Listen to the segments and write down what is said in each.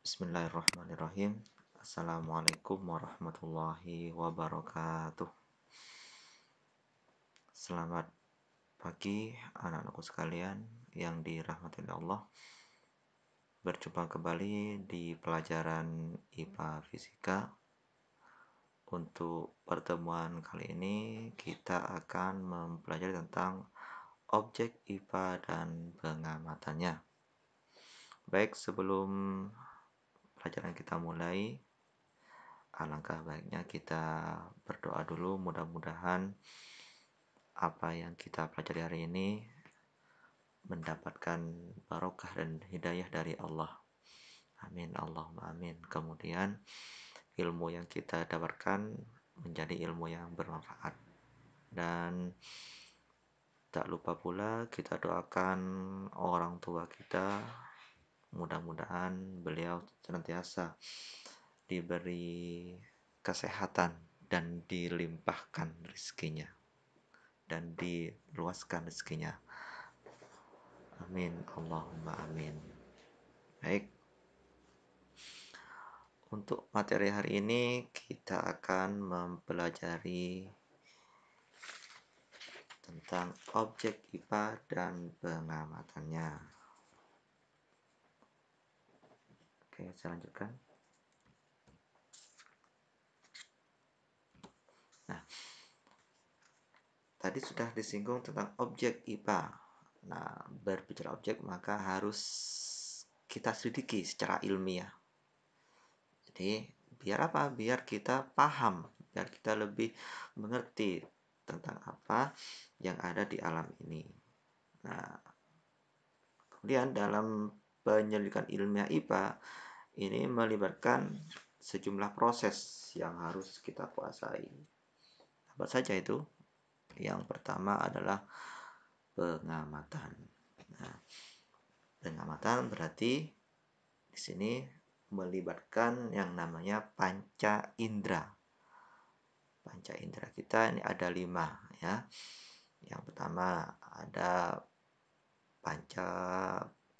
Bismillahirrahmanirrahim. Assalamualaikum warahmatullahi wabarakatuh. Selamat pagi anak-anakku sekalian yang dirahmati oleh Allah. Berjumpa kembali di pelajaran IPA Fisika. Untuk pertemuan kali ini kita akan mempelajari tentang objek IPA dan pengamatannya. Baik, sebelum pelajaran kita mulai, alangkah baiknya kita berdoa dulu. Mudah-mudahan apa yang kita pelajari hari ini mendapatkan barokah dan hidayah dari Allah. Amin, Allahumma amin. Kemudian ilmu yang kita dapatkan menjadi ilmu yang bermanfaat. Dan tak lupa pula kita doakan orang tua kita, mudah-mudahan beliau senantiasa diberi kesehatan dan dilimpahkan rezekinya dan diluaskan rezekinya. Amin, Allahumma amin. Baik, untuk materi hari ini kita akan mempelajari tentang objek IPA dan pengamatannya. Oke, saya lanjutkan. Nah, tadi sudah disinggung tentang objek IPA. Nah, berbicara objek maka harus kita selidiki secara ilmiah. Jadi, biar apa? Biar kita paham, biar kita lebih mengerti tentang apa yang ada di alam ini. Nah, kemudian dalam penyelidikan ilmiah IPA ini melibatkan sejumlah proses yang harus kita kuasai. Apa saja itu? Yang pertama adalah pengamatan. Nah, pengamatan berarti di sini melibatkan yang namanya panca indera. Panca indera kita ini ada 5 ya. Yang pertama ada panca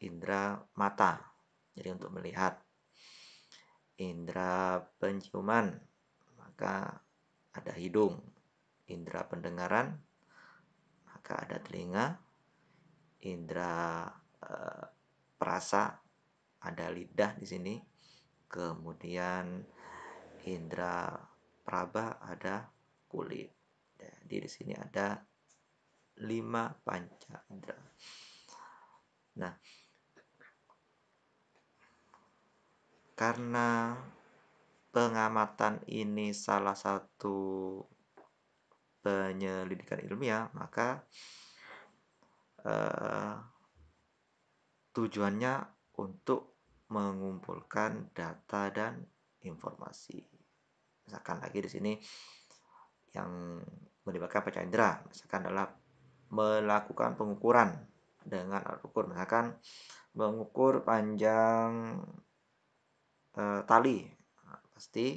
indera mata. Jadi untuk melihat. Indera penciuman, maka ada hidung. Indera pendengaran, maka ada telinga. Indera perasa, ada lidah di sini. Kemudian indera peraba ada kulit. Jadi di sini ada 5 panca indera. Nah, karena pengamatan ini salah satu penyelidikan ilmiah, maka tujuannya untuk mengumpulkan data dan informasi. Misalkan lagi di sini yang melibatkan panca indera, misalkan adalah melakukan pengukuran dengan alat ukur, misalkan mengukur panjang tali, nah, pasti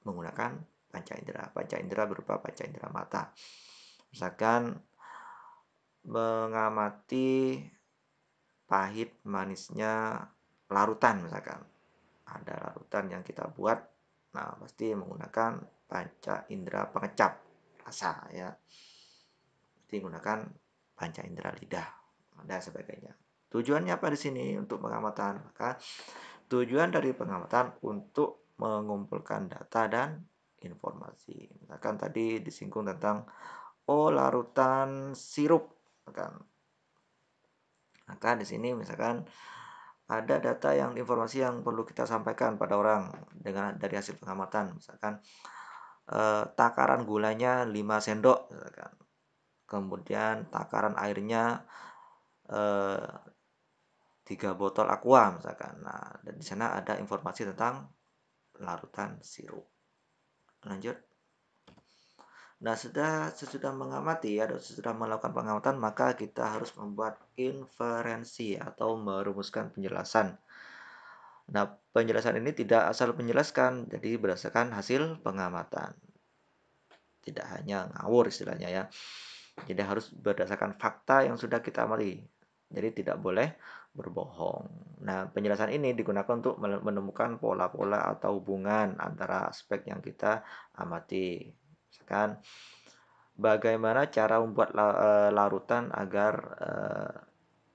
menggunakan panca indera. Panca indera berupa panca indera mata. Misalkan mengamati pahit manisnya larutan, misalkan ada larutan yang kita buat, nah pasti menggunakan panca indera pengecap rasa ya, pasti menggunakan panca indera lidah dan sebagainya. Tujuannya apa di sini untuk pengamatan? Maka tujuan dari pengamatan untuk mengumpulkan data dan informasi. Misalkan tadi disinggung tentang larutan sirup, maka di sini misalkan ada data yang informasi yang perlu kita sampaikan pada orang dengan dari hasil pengamatan, misalkan takaran gulanya 5 sendok, misalkan. Kemudian takaran airnya 3 botol aqua, misalkan. Nah, dan di sana ada informasi tentang larutan sirup. Lanjut. Nah, sesudah mengamati atau sesudah melakukan pengamatan, maka kita harus membuat inferensi atau merumuskan penjelasan. Nah, penjelasan ini tidak asal menjelaskan, jadi berdasarkan hasil pengamatan. Tidak hanya ngawur istilahnya ya. Jadi harus berdasarkan fakta yang sudah kita amati. Jadi tidak boleh berbohong. Nah, penjelasan ini digunakan untuk menemukan pola-pola atau hubungan antara aspek yang kita amati. Misalkan, bagaimana cara membuat larutan agar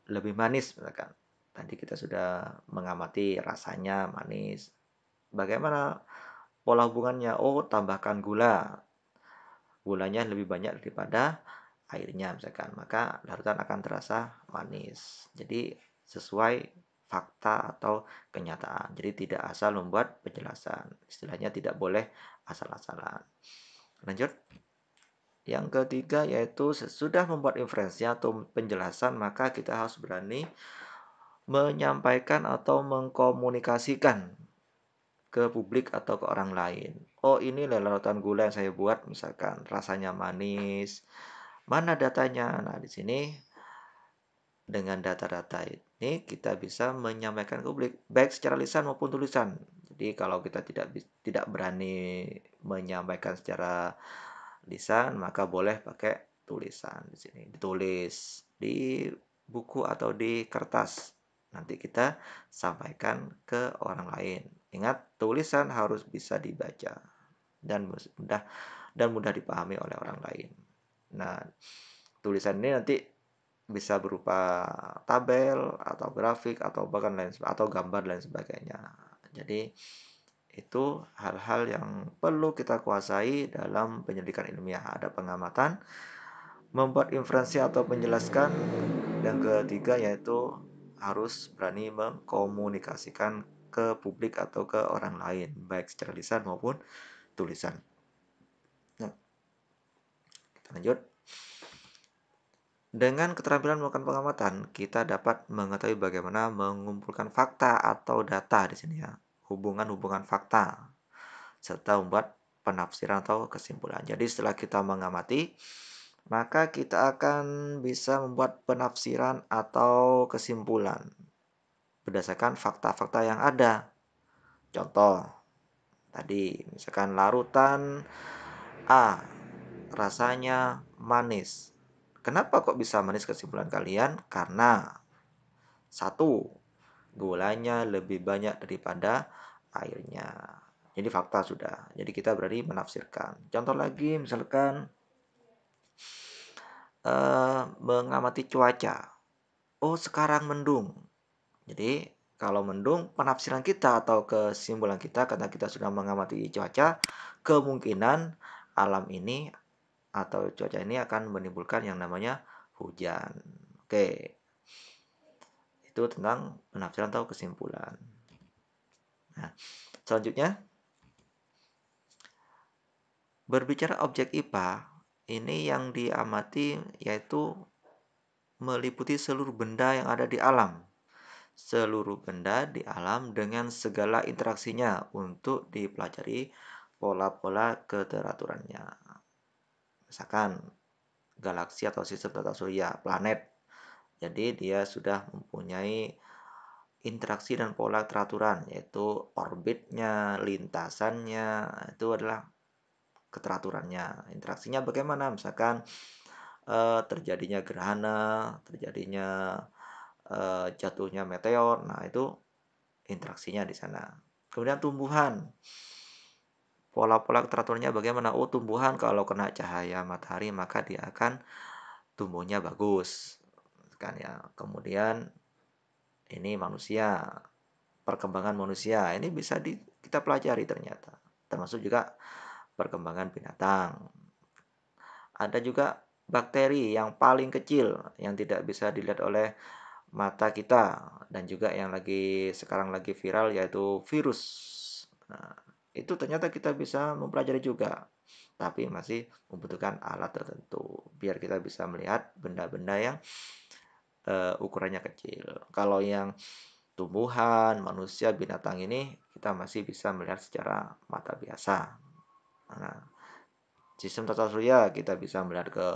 lebih manis misalkan. Tadi kita sudah mengamati rasanya manis. Bagaimana pola hubungannya? Oh, tambahkan gula. Gulanya lebih banyak daripada airnya misalkan, maka larutan akan terasa manis. Jadi sesuai fakta atau kenyataan. Jadi tidak asal membuat penjelasan. Istilahnya tidak boleh asal-asalan. Lanjut. Yang ketiga yaitu sesudah membuat inferensi atau penjelasan, maka kita harus berani menyampaikan atau mengkomunikasikan ke publik atau ke orang lain. Oh, ini larutan gula yang saya buat, misalkan rasanya manis. Mana datanya? Nah, di sini dengan data-data ini kita bisa menyampaikan ke publik baik secara lisan maupun tulisan. Jadi kalau kita tidak berani menyampaikan secara lisan, maka boleh pakai tulisan di sini. Ditulis di buku atau di kertas. Nanti kita sampaikan ke orang lain. Ingat, tulisan harus bisa dibaca dan mudah dipahami oleh orang lain. Nah, tulisan ini nanti bisa berupa tabel atau grafik atau bahkan atau gambar dan sebagainya. Jadi itu hal-hal yang perlu kita kuasai dalam penyelidikan ilmiah. Ada pengamatan, membuat inferensi atau menjelaskan. Yang ketiga yaitu harus berani mengkomunikasikan ke publik atau ke orang lain, baik secara lisan maupun tulisan. Nah, kita lanjut. Dengan keterampilan melakukan pengamatan, kita dapat mengetahui bagaimana mengumpulkan fakta atau data di sini ya, hubungan-hubungan fakta, serta membuat penafsiran atau kesimpulan. Jadi setelah kita mengamati, maka kita akan bisa membuat penafsiran atau kesimpulan berdasarkan fakta-fakta yang ada. Contoh, tadi misalkan larutan A rasanya manis. Kenapa kok bisa manis kesimpulan kalian? Karena satu, gulanya lebih banyak daripada airnya. Jadi fakta sudah. Jadi kita berani menafsirkan. Contoh lagi misalkan mengamati cuaca. Oh, sekarang mendung. Jadi kalau mendung, penafsiran kita atau kesimpulan kita karena kita sudah mengamati cuaca, kemungkinan alam ini atau cuaca ini akan menimbulkan yang namanya hujan. Oke, itu tentang penafsiran atau kesimpulan. Nah, selanjutnya berbicara objek IPA, ini yang diamati yaitu meliputi seluruh benda yang ada di alam. Seluruh benda di alam dengan segala interaksinya untuk dipelajari pola-pola keteraturannya. Misalkan galaksi atau sistem tata surya, planet. Jadi dia sudah mempunyai interaksi dan pola teraturan, yaitu orbitnya, lintasannya, itu adalah keteraturannya. Interaksinya bagaimana? Misalkan terjadinya gerhana, terjadinya jatuhnya meteor. Nah, itu interaksinya di sana. Kemudian tumbuhan. Pola-pola keteraturannya bagaimana? Oh, tumbuhan kalau kena cahaya matahari maka dia akan tumbuhnya bagus. Kan ya. Kemudian ini manusia, perkembangan manusia. Ini bisa kita pelajari ternyata. Termasuk juga perkembangan binatang. Ada juga bakteri yang paling kecil yang tidak bisa dilihat oleh mata kita dan juga yang sekarang lagi viral yaitu virus. Nah, itu ternyata kita bisa mempelajari juga, tapi masih membutuhkan alat tertentu biar kita bisa melihat benda-benda yang ukurannya kecil. Kalau yang tumbuhan, manusia, binatang ini kita masih bisa melihat secara mata biasa. Nah, sistem tata surya kita bisa melihat ke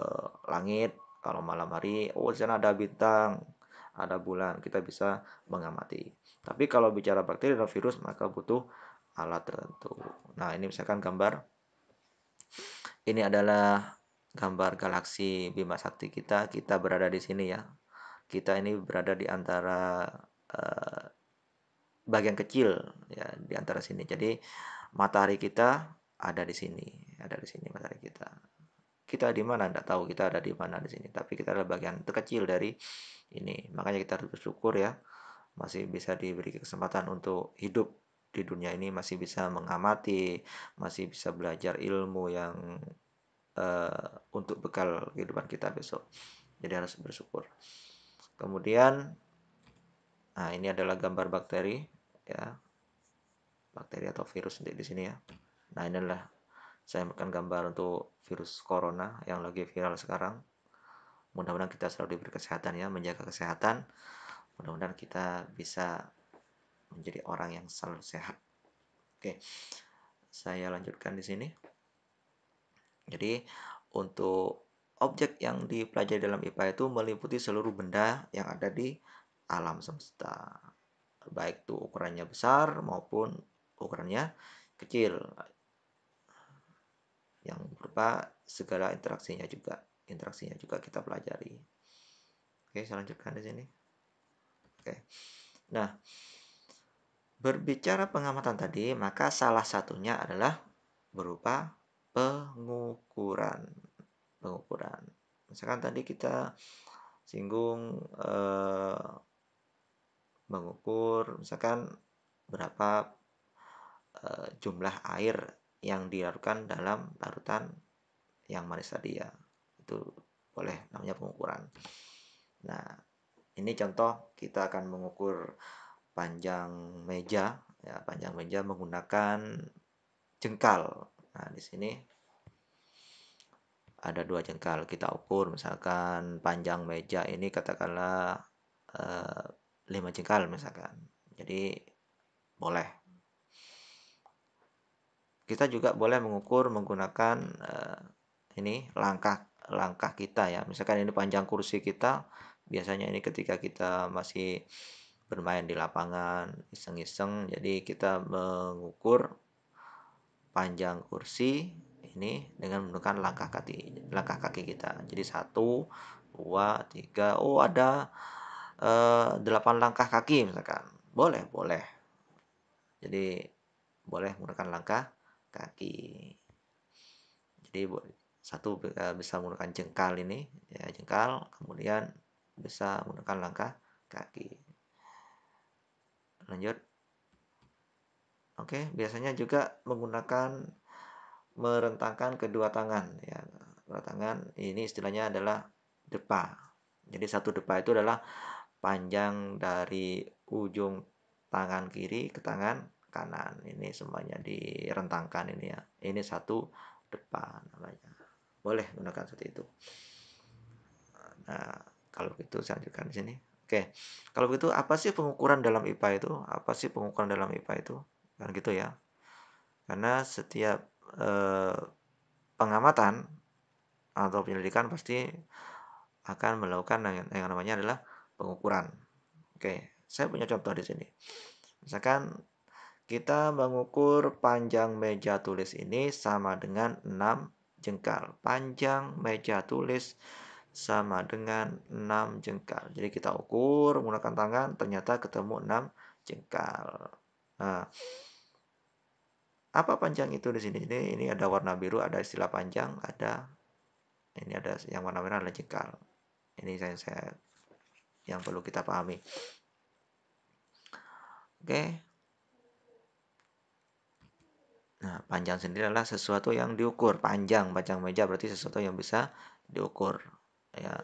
langit. Kalau malam hari, oh di sana ada bintang, ada bulan, kita bisa mengamati. Tapi kalau bicara bakteri dan virus, maka butuh alat tertentu. Nah, ini misalkan gambar. Ini adalah gambar galaksi Bima Sakti kita. Kita berada di sini ya. kita ini berada di antara, eee, bagian kecil ya di antara sini. Jadi matahari kita ada di sini matahari kita. Kita di mana nggak tahu, kita ada di mana di sini, tapi kita adalah bagian terkecil dari ini. Makanya kita harus bersyukur ya, masih bisa diberi kesempatan untuk hidup di dunia ini, masih bisa mengamati, masih bisa belajar ilmu yang untuk bekal kehidupan kita besok. Jadi harus bersyukur. Kemudian, nah ini adalah gambar bakteri ya, bakteri atau virus di sini ya. Nah, ini adalah saya memberikan gambar untuk virus corona yang lagi viral sekarang. Mudah-mudahan kita selalu diberi kesehatan ya, menjaga kesehatan. Mudah-mudahan kita bisa menjadi orang yang selalu sehat. Oke, saya lanjutkan di sini. Jadi, untuk objek yang dipelajari dalam IPA itu meliputi seluruh benda yang ada di alam semesta. Baik itu ukurannya besar maupun ukurannya kecil. Yang berupa segala interaksinya juga kita pelajari. Oke, saya lanjutkan di sini. Oke. Nah, berbicara pengamatan tadi, maka salah satunya adalah berupa pengukuran. Pengukuran. Misalkan tadi kita singgung mengukur misalkan berapa jumlah air yang dilarutkan dalam larutan yang manis tadi ya. Itu boleh namanya pengukuran. Nah, ini contoh kita akan mengukur panjang meja ya, panjang meja menggunakan jengkal. Nah, di sini ada 2 jengkal kita ukur misalkan panjang meja ini katakanlah 5 jengkal misalkan. Jadi boleh. Kita juga boleh mengukur menggunakan ini langkah kita ya. Misalkan ini panjang kursi kita, biasanya ini ketika kita masih bermain di lapangan, iseng-iseng, jadi kita mengukur panjang kursi ini dengan menggunakan langkah kaki kita. Jadi 1, 2, 3, oh ada 8 langkah kaki misalkan. Boleh, boleh. Jadi boleh menggunakan langkah kaki. Jadi satu bisa menggunakan jengkal ini ya jengkal, kemudian bisa menggunakan langkah kaki. Lanjut. Oke, biasanya juga menggunakan merentangkan kedua tangan ya. Kedua tangan ini istilahnya adalah depa. Jadi satu depa itu adalah panjang dari ujung tangan kiri ke tangan kanan. Ini semuanya direntangkan ini ya. Ini satu depa namanya. Boleh gunakan seperti itu. Nah, kalau begitu saya lanjutkan di sini. Oke, kalau begitu apa sih pengukuran dalam IPA itu? Apa sih pengukuran dalam IPA itu? Kan gitu ya. Karena setiap pengamatan atau penyelidikan pasti akan melakukan yang namanya adalah pengukuran. Oke, saya punya contoh di sini. Misalkan kita mengukur panjang meja tulis ini sama dengan 6 jengkal. Panjang meja tulis sama dengan 6 jengkal. Jadi kita ukur menggunakan tangan, ternyata ketemu 6 jengkal. Nah, apa panjang itu di sini? Ini ada warna biru, ada istilah panjang, ini ada yang warna merah adalah jengkal. Ini saya yang perlu kita pahami. Oke. Nah, panjang sendiri adalah sesuatu yang diukur. Panjang meja berarti sesuatu yang bisa diukur. Ya.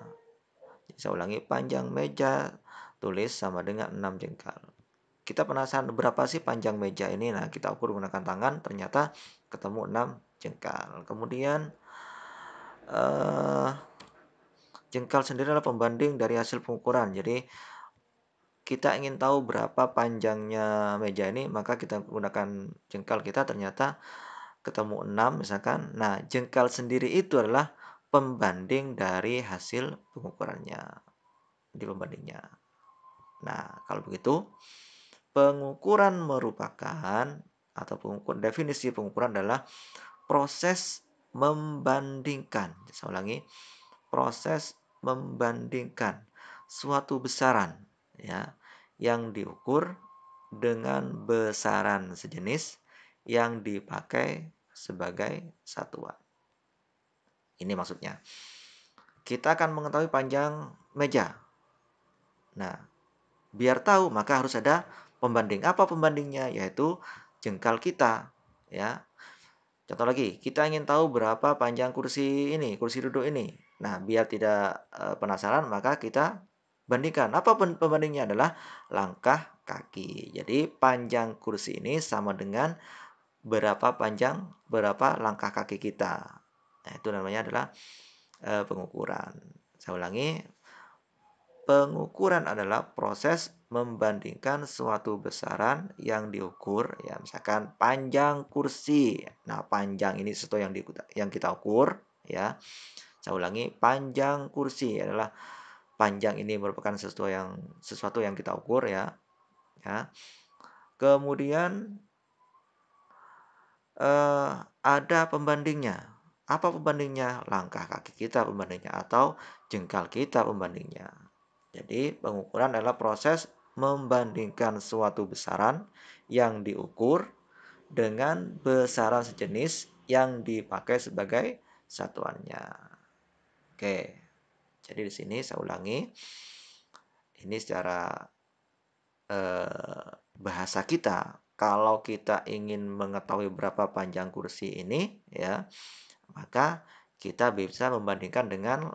Saya ulangi, panjang meja tulis sama dengan 6 jengkal. Kita penasaran berapa sih panjang meja ini? Nah, kita ukur menggunakan tangan, ternyata ketemu 6 jengkal. Kemudian jengkal sendiri adalah pembanding dari hasil pengukuran. Jadi kita ingin tahu berapa panjangnya meja ini, maka kita gunakan jengkal kita, ternyata ketemu 6 misalkan. Nah, jengkal sendiri itu adalah pembanding dari hasil pengukurannya. Di pembandingnya. Nah, kalau begitu, pengukuran merupakan atau definisi pengukuran adalah proses membandingkan. Saya ulangi, proses membandingkan suatu besaran ya yang diukur dengan besaran sejenis yang dipakai sebagai satuan. Ini maksudnya. Kita akan mengetahui panjang meja. Nah, biar tahu maka harus ada pembanding. Apa pembandingnya? Yaitu jengkal kita, ya. Contoh lagi, kita ingin tahu berapa panjang kursi ini, kursi duduk ini. Nah, biar tidak penasaran, maka kita bandingkan. Apa pembandingnya adalah langkah kaki. Jadi, panjang kursi ini sama dengan berapa langkah kaki kita. Nah, itu namanya adalah pengukuran. Saya ulangi, pengukuran adalah proses membandingkan suatu besaran yang diukur, ya misalkan panjang kursi. Nah, panjang ini sesuatu yang kita ukur, ya. Saya ulangi, panjang kursi adalah panjang ini merupakan sesuatu yang kita ukur, ya. Ya. Kemudian ada pembandingnya. Apa pembandingnya? Langkah kaki kita pembandingnya atau jengkal kita pembandingnya. Jadi, pengukuran adalah proses membandingkan suatu besaran yang diukur dengan besaran sejenis yang dipakai sebagai satuannya. Oke, jadi di sini saya ulangi. Ini secara bahasa kita. Kalau kita ingin mengetahui berapa panjang kursi ini, ya, maka kita bisa membandingkan dengan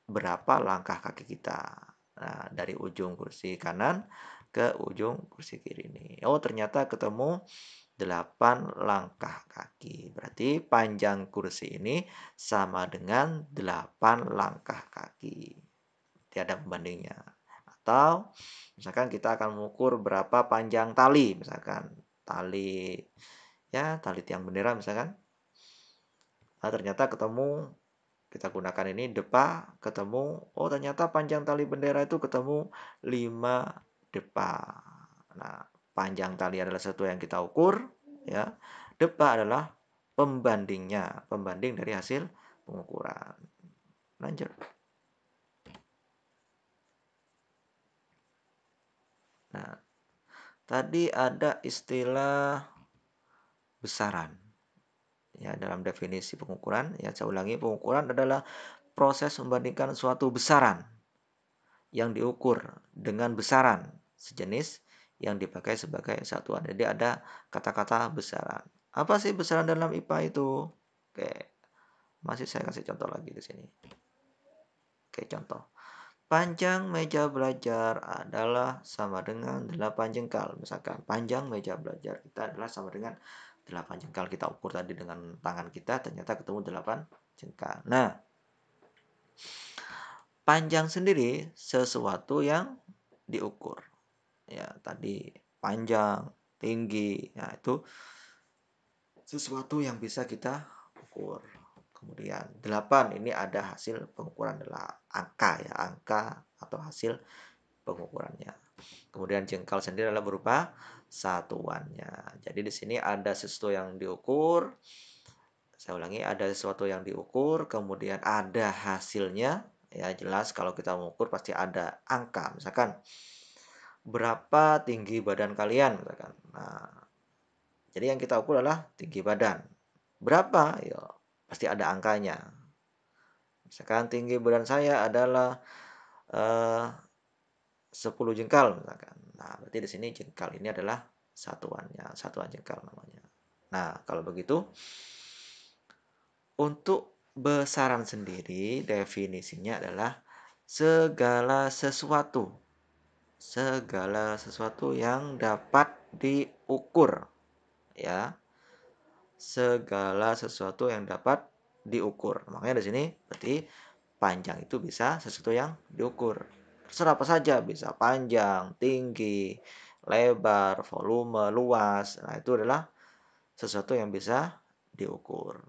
berapa langkah kaki kita. Nah, dari ujung kursi kanan ke ujung kursi kiri ini. Oh, ternyata ketemu 8 langkah kaki. Berarti panjang kursi ini sama dengan 8 langkah kaki. Tiada pembandingnya. Atau misalkan kita akan mengukur berapa panjang tali, misalkan tali tiang bendera misalkan. Nah, ternyata ketemu kita gunakan ini depa ketemu, oh ternyata panjang tali bendera itu ketemu 5 depa. Nah, panjang tali adalah sesuatu yang kita ukur, ya. Depa adalah pembandingnya, pembanding dari hasil pengukuran. Lanjut. Nah, tadi ada istilah besaran. Ya, dalam definisi pengukuran, ya saya ulangi, pengukuran adalah proses membandingkan suatu besaran yang diukur dengan besaran sejenis yang dipakai sebagai satuan. Jadi ada kata-kata besaran. Apa sih besaran dalam IPA itu? Oke, masih saya kasih contoh lagi di sini. Oke, contoh. Panjang meja belajar adalah sama dengan 8 jengkal. Misalkan panjang meja belajar kita adalah sama dengan 8 jengkal. Kita ukur tadi dengan tangan kita, ternyata ketemu 8 jengkal. Nah, panjang sendiri sesuatu yang diukur. Ya, tadi panjang, tinggi. Nah, itu sesuatu yang bisa kita ukur. Kemudian 8 ini ada hasil pengukuran adalah angka ya, angka atau hasil pengukurannya. Kemudian jengkal sendiri adalah berupa satuannya. Jadi di sini ada sesuatu yang diukur. Saya ulangi, ada sesuatu yang diukur, kemudian ada hasilnya. Ya, jelas kalau kita mengukur pasti ada angka. Misalkan berapa tinggi badan kalian misalkan. Nah, jadi yang kita ukur adalah tinggi badan. Berapa? Ya, pasti ada angkanya. Misalkan tinggi badan saya adalah 10 jengkal misalkan. Nah, berarti di sini jengkal ini adalah satuannya, satuan jengkal namanya. Nah, kalau begitu untuk besaran sendiri definisinya adalah segala sesuatu yang dapat diukur, ya. Segala sesuatu yang dapat diukur. Makanya di sini berarti panjang itu bisa sesuatu yang diukur. Terserah apa saja, bisa panjang, tinggi, lebar, volume, luas. Nah, itu adalah sesuatu yang bisa diukur.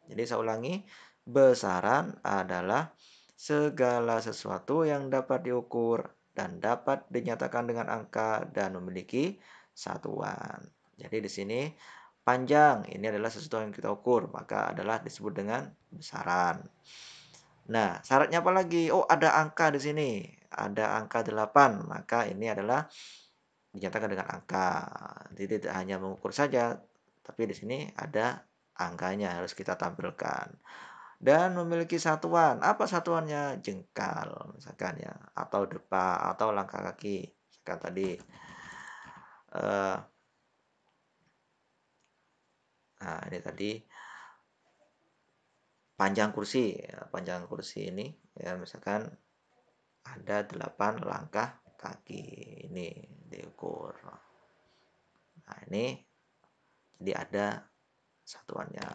Jadi saya ulangi, besaran adalah segala sesuatu yang dapat diukur dan dapat dinyatakan dengan angka dan memiliki satuan. Jadi di sini panjang ini adalah sesuatu yang kita ukur, maka adalah disebut dengan besaran. Nah, syaratnya apa lagi? Oh, ada angka di sini. ada angka 8, maka ini adalah dinyatakan dengan angka. Jadi tidak hanya mengukur saja, tapi di sini ada angkanya harus kita tampilkan. Dan memiliki satuan. Apa satuannya? Jengkal misalkan ya, atau depa, atau langkah kaki. Misalkan tadi. Eh, nah, ini tadi panjang kursi. Ya, panjang kursi ini ya misalkan ada 8 langkah kaki. Ini diukur. Nah, ini jadi ada satuannya.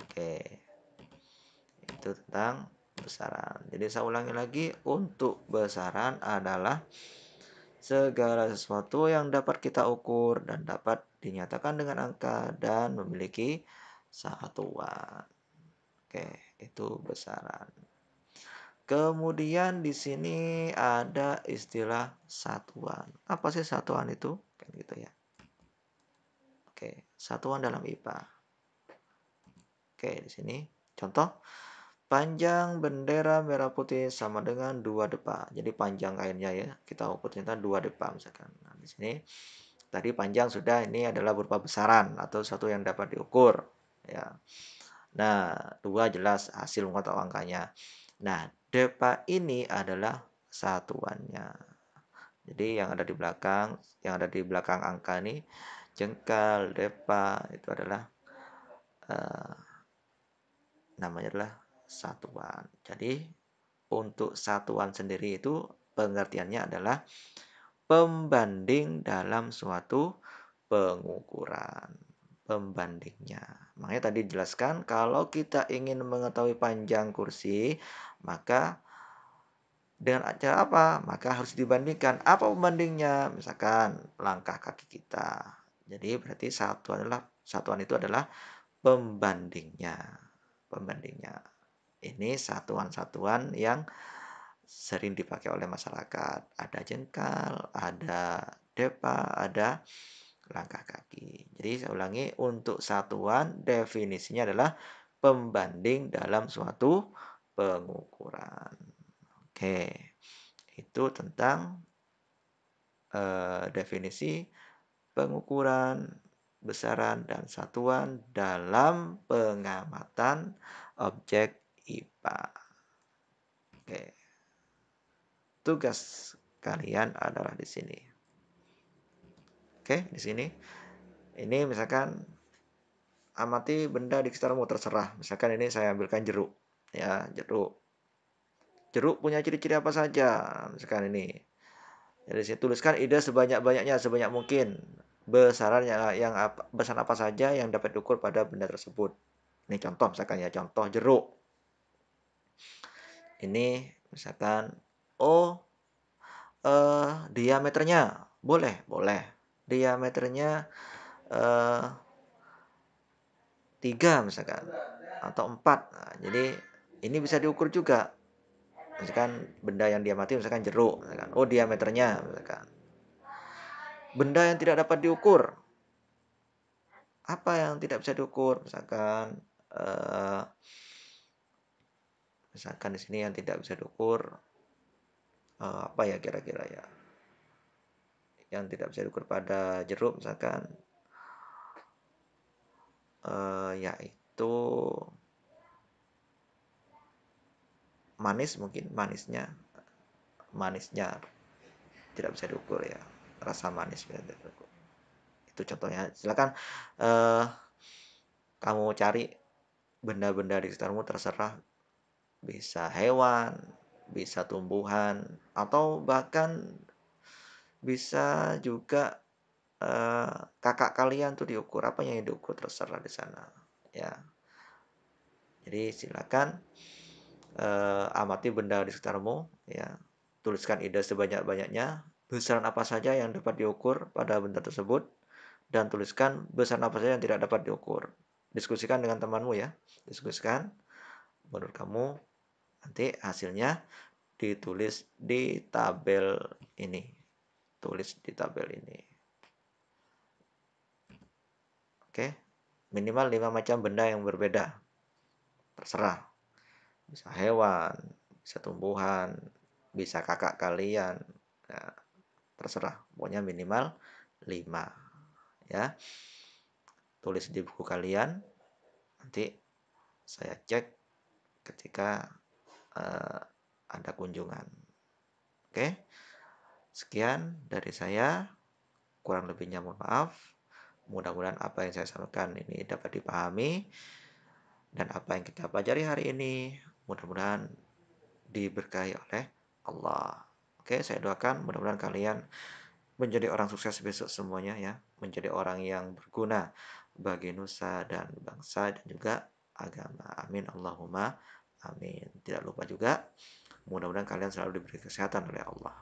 Oke. Itu tentang besaran. Jadi saya ulangi lagi, untuk besaran adalah segala sesuatu yang dapat kita ukur dan dapat dinyatakan dengan angka dan memiliki satuan. Oke, itu besaran. Kemudian di sini ada istilah satuan. Apa sih satuan itu? Kan gitu ya. Oke, satuan dalam IPA. Oke, di sini contoh. Panjang bendera merah putih sama dengan 2 depa. Jadi panjang kainnya ya, kita ukur ternyata 2 depa misalkan. Nah, di sini tadi panjang sudah, ini adalah berupa besaran atau satu yang dapat diukur ya. Nah, 2 jelas hasil atau angkanya. Nah, depa ini adalah satuannya. Jadi yang ada di belakang angka ini jengkal, depa itu adalah eh, namanya adalah satuan. Jadi untuk satuan sendiri itu pengertiannya adalah pembanding dalam suatu pengukuran. Pembandingnya. Makanya tadi dijelaskan kalau kita ingin mengetahui panjang kursi, maka dengan cara apa? Maka harus dibandingkan. Apa pembandingnya? Misalkan langkah kaki kita. Jadi berarti satuan itu adalah pembandingnya. Pembandingnya. Ini satuan-satuan yang sering dipakai oleh masyarakat. Ada jengkal, ada depa, ada langkah kaki. Jadi saya ulangi, untuk satuan definisinya adalah pembanding dalam suatu pengukuran. Oke, itu tentang definisi pengukuran, besaran, dan satuan dalam pengamatan objek IPA. Oke. Tugas kalian adalah di sini. Oke, di sini. Ini misalkan amati benda di sekitarmu, terserah. Misalkan ini saya ambilkan jeruk. Ya, jeruk. Jeruk punya ciri-ciri apa saja? Misalkan ini. Jadi saya tuliskan ide sebanyak-banyaknya, sebanyak mungkin. Besaran apa saja yang dapat diukur pada benda tersebut. Ini contoh misalkan ya, contoh jeruk. Ini misalkan diameternya boleh. Diameternya 3 misalkan atau 4. Nah, jadi ini bisa diukur juga. Misalkan benda yang dia mati misalkan jeruk, misalkan. Diameternya misalkan. Benda yang tidak dapat diukur. Apa yang tidak bisa diukur? Misalkan di sini yang tidak bisa diukur apa ya kira-kira ya? Yang tidak bisa diukur pada jeruk misalkan yaitu manisnya tidak bisa diukur ya, rasa manis bisa diukur. Itu contohnya. Silakan kamu cari benda-benda di sekitarmu, terserah, bisa hewan, bisa tumbuhan, atau bahkan bisa juga kakak kalian tuh diukur, apa yang diukur terserah di sana ya. Jadi silakan amati benda di sekitarmu ya, tuliskan ide sebanyak-banyaknya, besaran apa saja yang dapat diukur pada benda tersebut, dan tuliskan besaran apa saja yang tidak dapat diukur. Diskusikan dengan temanmu ya, diskusikan menurut kamu, nanti hasilnya ditulis di tabel ini, oke. Minimal 5 macam benda yang berbeda, terserah, bisa hewan, bisa tumbuhan, bisa kakak kalian, ya, terserah, pokoknya minimal 5 ya. Tulis di buku kalian, nanti saya cek ketika eh, ada kunjungan. Oke, sekian dari saya. Kurang lebihnya mohon maaf. Mudah-mudahan apa yang saya sampaikan ini dapat dipahami dan apa yang kita pelajari hari ini mudah-mudahan diberkahi oleh Allah. Oke, saya doakan mudah-mudahan kalian menjadi orang sukses besok semuanya ya, menjadi orang yang berguna bagi nusa dan bangsa dan juga agama. Amin Allahumma amin. Tidak lupa juga mudah-mudahan kalian selalu diberi kesehatan oleh Allah.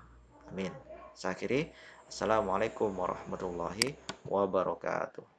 Amin. Saya akhiri. Assalamualaikum warahmatullahi wabarakatuh.